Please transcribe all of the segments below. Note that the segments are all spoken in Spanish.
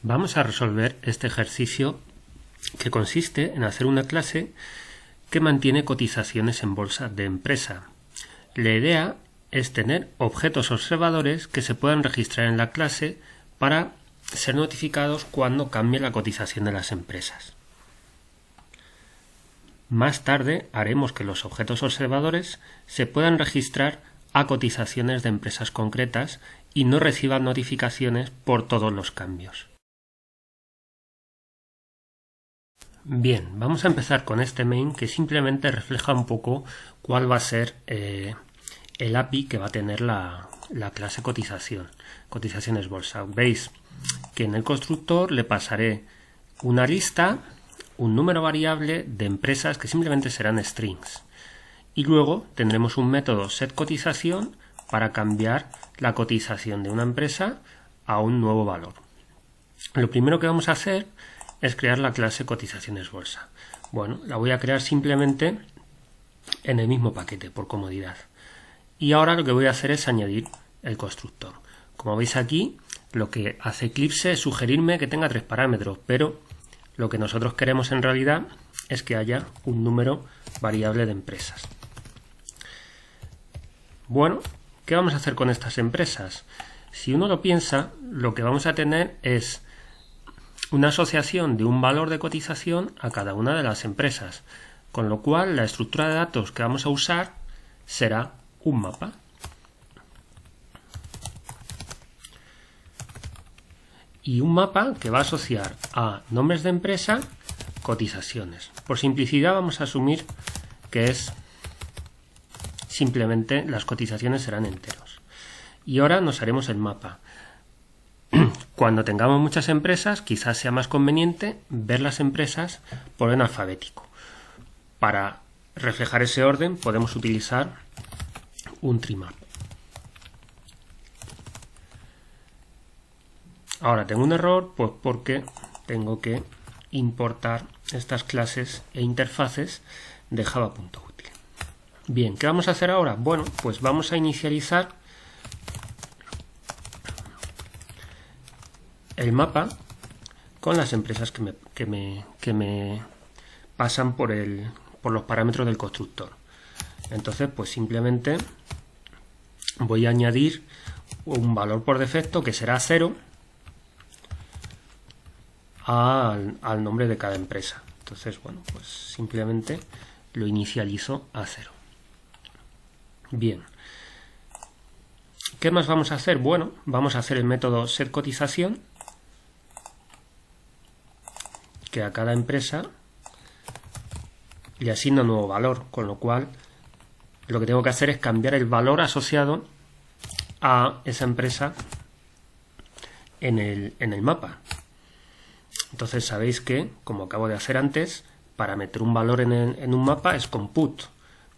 Vamos a resolver este ejercicio que consiste en hacer una clase que mantiene cotizaciones en bolsa de empresa. La idea es tener objetos observadores que se puedan registrar en la clase para ser notificados cuando cambie la cotización de las empresas. Más tarde haremos que los objetos observadores se puedan registrar a cotizaciones de empresas concretas y no reciban notificaciones por todos los cambios. Bien, vamos a empezar con este main que simplemente refleja un poco cuál va a ser el API que va a tener la clase cotizaciones bolsa. Veis que en el constructor le pasaré una lista, un número variable de empresas que simplemente serán strings. Y luego tendremos un método setCotización para cambiar la cotización de una empresa a un nuevo valor. Lo primero que vamos a hacer es crear la clase cotizaciones bolsa. Bueno, la voy a crear simplemente en el mismo paquete por comodidad. Y ahora lo que voy a hacer es añadir el constructor. Como veis aquí, lo que hace Eclipse es sugerirme que tenga 3 parámetros, pero lo que nosotros queremos en realidad es que haya un número variable de empresas. Bueno, ¿qué vamos a hacer con estas empresas? Si uno lo piensa, lo que vamos a tener es una asociación de un valor de cotización a cada una de las empresas, con lo cual la estructura de datos que vamos a usar será un mapa. Y un mapa que va a asociar a nombres de empresa cotizaciones. Por simplicidad vamos a asumir que es simplemente las cotizaciones serán enteros. Y ahora nos haremos el mapa. Cuando tengamos muchas empresas, quizás sea más conveniente ver las empresas por orden alfabético. Para reflejar ese orden podemos utilizar un trimap. Ahora tengo un error, pues porque tengo que importar estas clases e interfaces de java.util. Bien, ¿qué vamos a hacer ahora? Bueno, pues vamos a inicializar el mapa con las empresas que me pasan por los parámetros del constructor. Entonces, pues simplemente voy a añadir un valor por defecto que será 0 al nombre de cada empresa. Entonces, bueno, pues simplemente lo inicializo a 0. Bien. ¿Qué más vamos a hacer? Bueno, vamos a hacer el método setCotización, que a cada empresa le asigna un nuevo valor, con lo cual lo que tengo que hacer es cambiar el valor asociado a esa empresa en el mapa. Entonces sabéis que, como acabo de hacer antes, para meter un valor en un mapa es con put.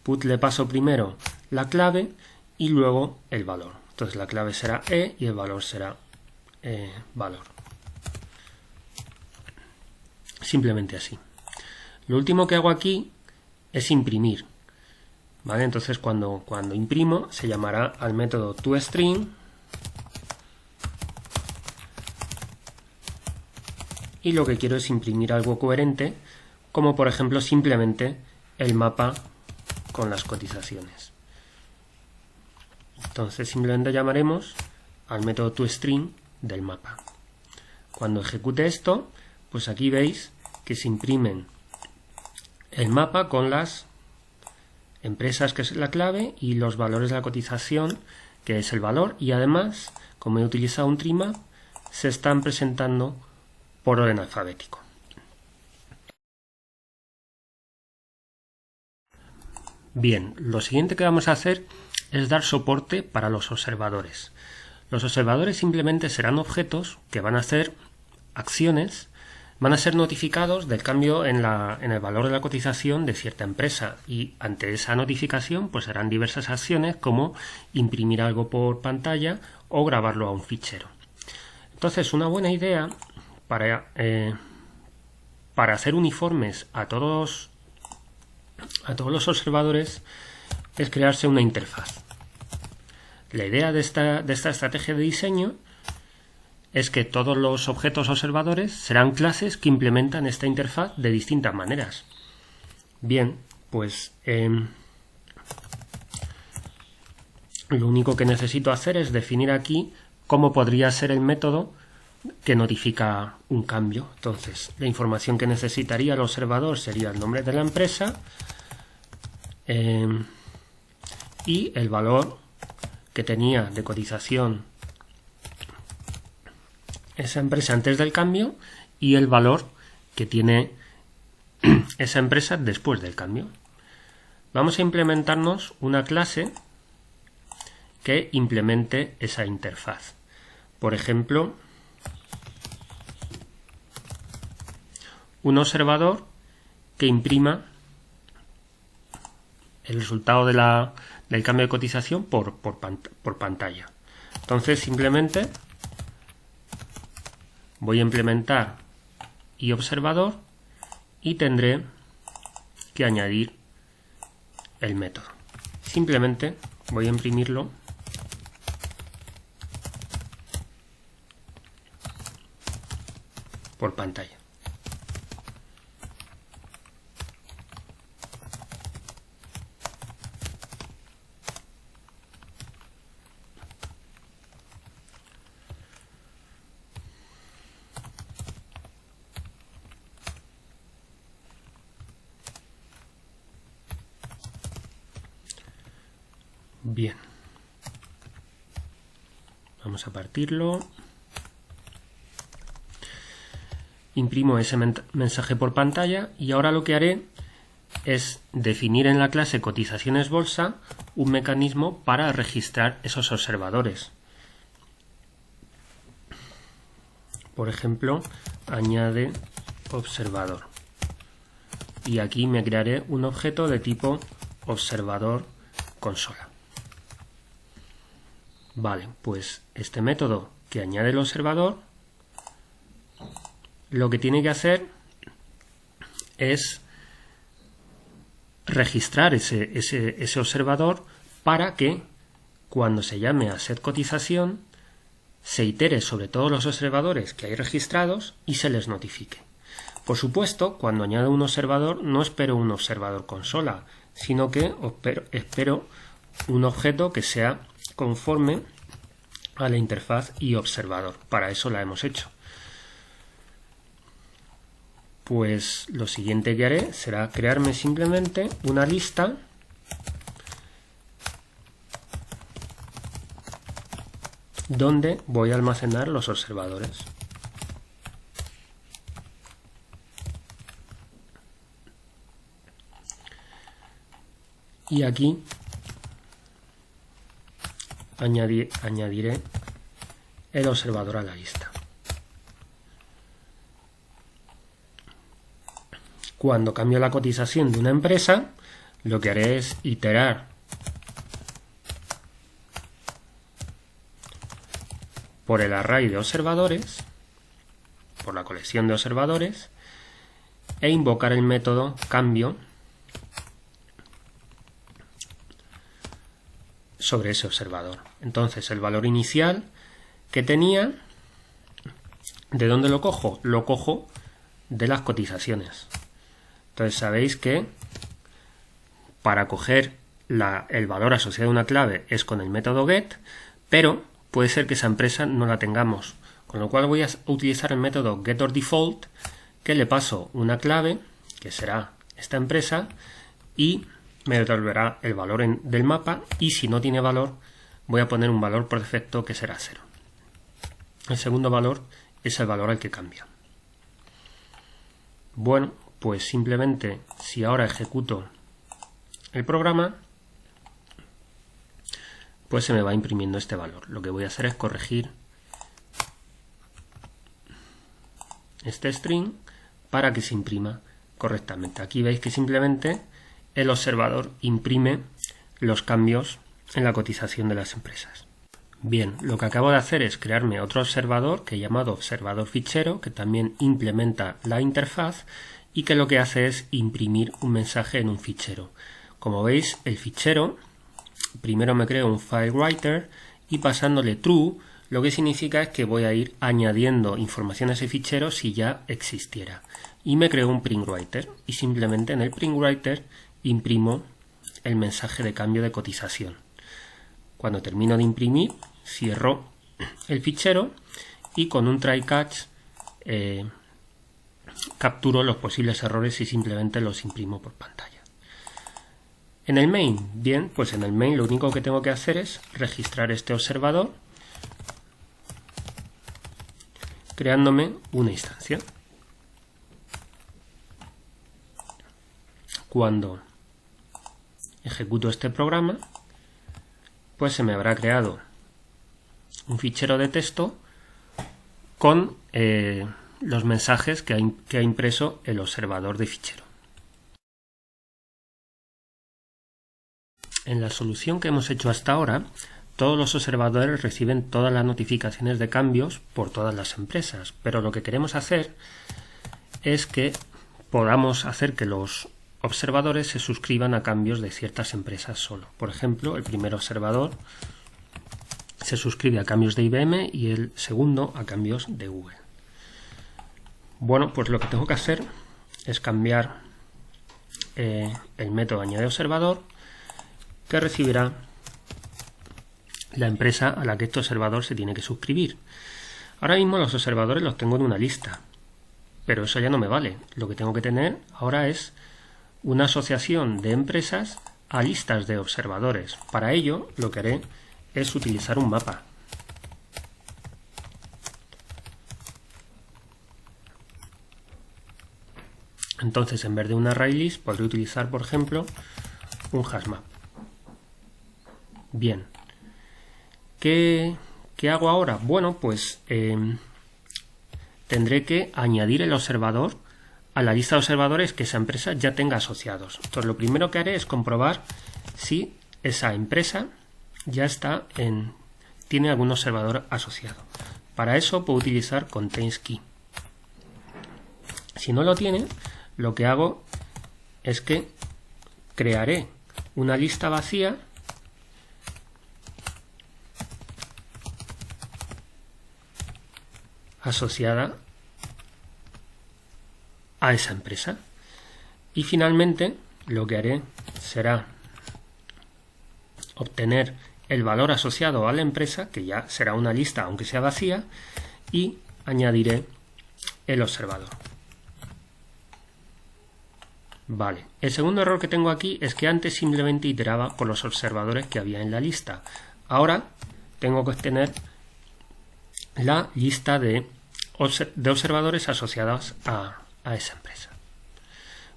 Put le paso primero la clave y luego el valor. Entonces la clave será e y el valor será valor. Simplemente así. Lo último que hago aquí es imprimir. ¿Vale? Entonces cuando imprimo se llamará al método toString y lo que quiero es imprimir algo coherente, como por ejemplo simplemente el mapa con las cotizaciones. Entonces simplemente llamaremos al método toString del mapa. Cuando ejecute esto, pues aquí veis que se imprimen el mapa con las empresas, que es la clave, y los valores de la cotización, que es el valor, y además, como he utilizado un trimap, se están presentando por orden alfabético. Bien, lo siguiente que vamos a hacer es dar soporte para los observadores. Los observadores simplemente serán objetos que van a hacer acciones, van a ser notificados del cambio en el valor de la cotización de cierta empresa, y ante esa notificación pues harán diversas acciones como imprimir algo por pantalla o grabarlo a un fichero. Entonces una buena idea para hacer uniformes a todos los observadores es crearse una interfaz. La idea de esta estrategia de diseño es que todos los objetos observadores serán clases que implementan esta interfaz de distintas maneras. Bien, pues lo único que necesito hacer es definir aquí cómo podría ser el método que notifica un cambio. Entonces, la información que necesitaría el observador sería el nombre de la empresa y el valor que tenía de cotización esa empresa antes del cambio y el valor que tiene esa empresa después del cambio. Vamos a implementarnos una clase que implemente esa interfaz. Por ejemplo, un observador que imprima el resultado del cambio de cotización por pantalla. Entonces simplemente voy a implementar iObservador y tendré que añadir el método. Simplemente voy a imprimirlo por pantalla. Bien, vamos a partirlo, imprimo ese mensaje por pantalla y ahora lo que haré es definir en la clase cotizaciones bolsa un mecanismo para registrar esos observadores. Por ejemplo, añade observador y aquí me crearé un objeto de tipo observador consola. Vale, pues este método que añade el observador lo que tiene que hacer es registrar ese observador para que cuando se llame a setCotización se itere sobre todos los observadores que hay registrados y se les notifique. Por supuesto, cuando añado un observador no espero un observador consola, sino que espero un objeto que sea conforme a la interfaz iObservador. Para eso la hemos hecho. Pues lo siguiente que haré será crearme simplemente una lista donde voy a almacenar los observadores. Y aquí añadiré el observador a la lista. Cuando cambio la cotización de una empresa, lo que haré es iterar por el array de observadores, por la colección de observadores, e invocar el método cambio sobre ese observador. Entonces el valor inicial que tenía, ¿de dónde lo cojo? Lo cojo de las cotizaciones. Entonces sabéis que para coger el valor asociado a una clave es con el método get, pero puede ser que esa empresa no la tengamos, con lo cual voy a utilizar el método getOrDefault, que le paso una clave que será esta empresa y me devolverá el valor del mapa, y si no tiene valor voy a poner un valor por defecto que será 0. El segundo valor es el valor al que cambia. Bueno, pues simplemente si ahora ejecuto el programa, pues se me va imprimiendo este valor. Lo que voy a hacer es corregir este string para que se imprima correctamente. Aquí veis que simplemente el observador imprime los cambios en la cotización de las empresas. Bien, lo que acabo de hacer es crearme otro observador que he llamado observador fichero, que también implementa la interfaz y que lo que hace es imprimir un mensaje en un fichero. Como veis, el fichero, primero me creo un file writer y pasándole true, lo que significa es que voy a ir añadiendo información a ese fichero si ya existiera. Y me creo un print writer y simplemente en el print writer imprimo el mensaje de cambio de cotización. Cuando termino de imprimir, cierro el fichero y con un try catch capturo los posibles errores y simplemente los imprimo por pantalla. En el main, bien, pues en el main lo único que tengo que hacer es registrar este observador creándome una instancia. Cuando ejecuto este programa, pues se me habrá creado un fichero de texto con los mensajes que ha impreso el observador de fichero. En la solución que hemos hecho hasta ahora, todos los observadores reciben todas las notificaciones de cambios por todas las empresas, pero lo que queremos hacer es que podamos hacer que los observadores se suscriban a cambios de ciertas empresas solo. Por ejemplo, el primer observador se suscribe a cambios de IBM y el segundo a cambios de Google. Bueno, pues lo que tengo que hacer es cambiar el método añade observador que recibirá la empresa a la que este observador se tiene que suscribir. Ahora mismo los observadores los tengo en una lista, pero eso ya no me vale. Lo que tengo que tener ahora es una asociación de empresas a listas de observadores. Para ello, lo que haré es utilizar un mapa. Entonces, en vez de un array list, podré utilizar, por ejemplo, un hashmap. Bien. ¿Qué hago ahora? Bueno, pues tendré que añadir el observador a la lista de observadores que esa empresa ya tenga asociados. Entonces, lo primero que haré es comprobar si esa empresa ya tiene algún observador asociado. Para eso puedo utilizar contains_key. Si no lo tiene, lo que hago es que crearé una lista vacía asociada a esa empresa. Y finalmente lo que haré será obtener el valor asociado a la empresa, que ya será una lista aunque sea vacía, y añadiré el observador. Vale, el segundo error que tengo aquí es que antes simplemente iteraba por los observadores que había en la lista. Ahora tengo que obtener la lista de observadores asociados a esa empresa.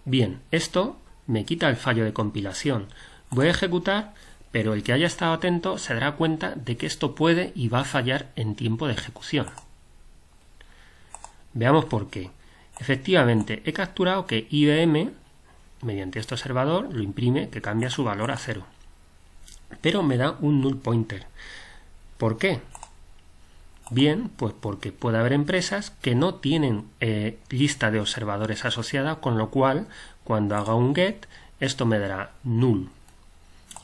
Bien, esto me quita el fallo de compilación. Voy a ejecutar, pero el que haya estado atento se dará cuenta de que esto puede y va a fallar en tiempo de ejecución. Veamos por qué. Efectivamente, he capturado que IBM, mediante este observador, lo imprime, que cambia su valor a 0. Pero me da un null pointer. ¿Por qué? Bien, pues porque puede haber empresas que no tienen lista de observadores asociada, con lo cual, cuando haga un get, esto me dará null.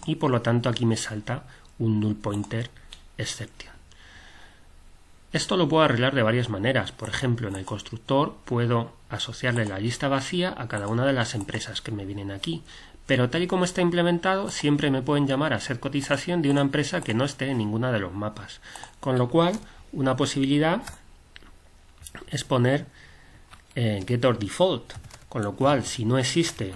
Y por lo tanto aquí me salta un null pointer exception. Esto lo puedo arreglar de varias maneras. Por ejemplo, en el constructor puedo asociarle la lista vacía a cada una de las empresas que me vienen aquí. Pero tal y como está implementado, siempre me pueden llamar a hacer cotización de una empresa que no esté en ninguna de los mapas. Con lo cual, una posibilidad es poner getOrDefault. Con lo cual, si no existe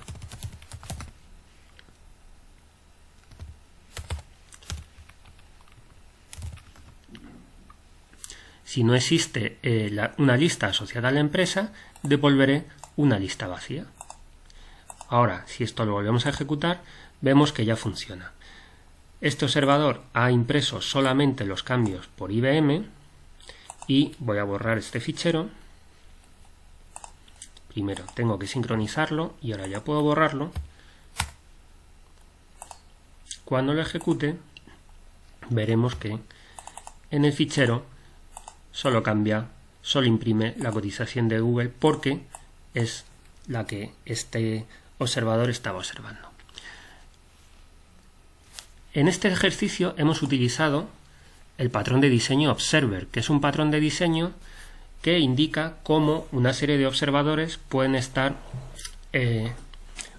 una lista asociada a la empresa, devolveré una lista vacía. Ahora, si esto lo volvemos a ejecutar, vemos que ya funciona. Este observador ha impreso solamente los cambios por IBM y voy a borrar este fichero. Primero tengo que sincronizarlo y ahora ya puedo borrarlo. Cuando lo ejecute, veremos que en el fichero solo imprime la cotización de Google porque es la que este observador estaba observando. En este ejercicio hemos utilizado el patrón de diseño observer, que es un patrón de diseño que indica cómo una serie de observadores pueden estar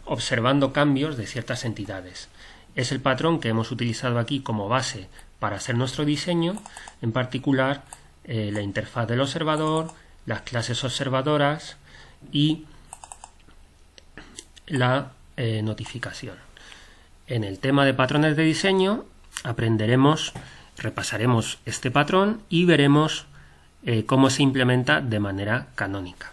observando cambios de ciertas entidades. Es el patrón que hemos utilizado aquí como base para hacer nuestro diseño, en particular la interfaz del observador, las clases observadoras y la notificación. En el tema de patrones de diseño repasaremos este patrón y veremos cómo se implementa de manera canónica.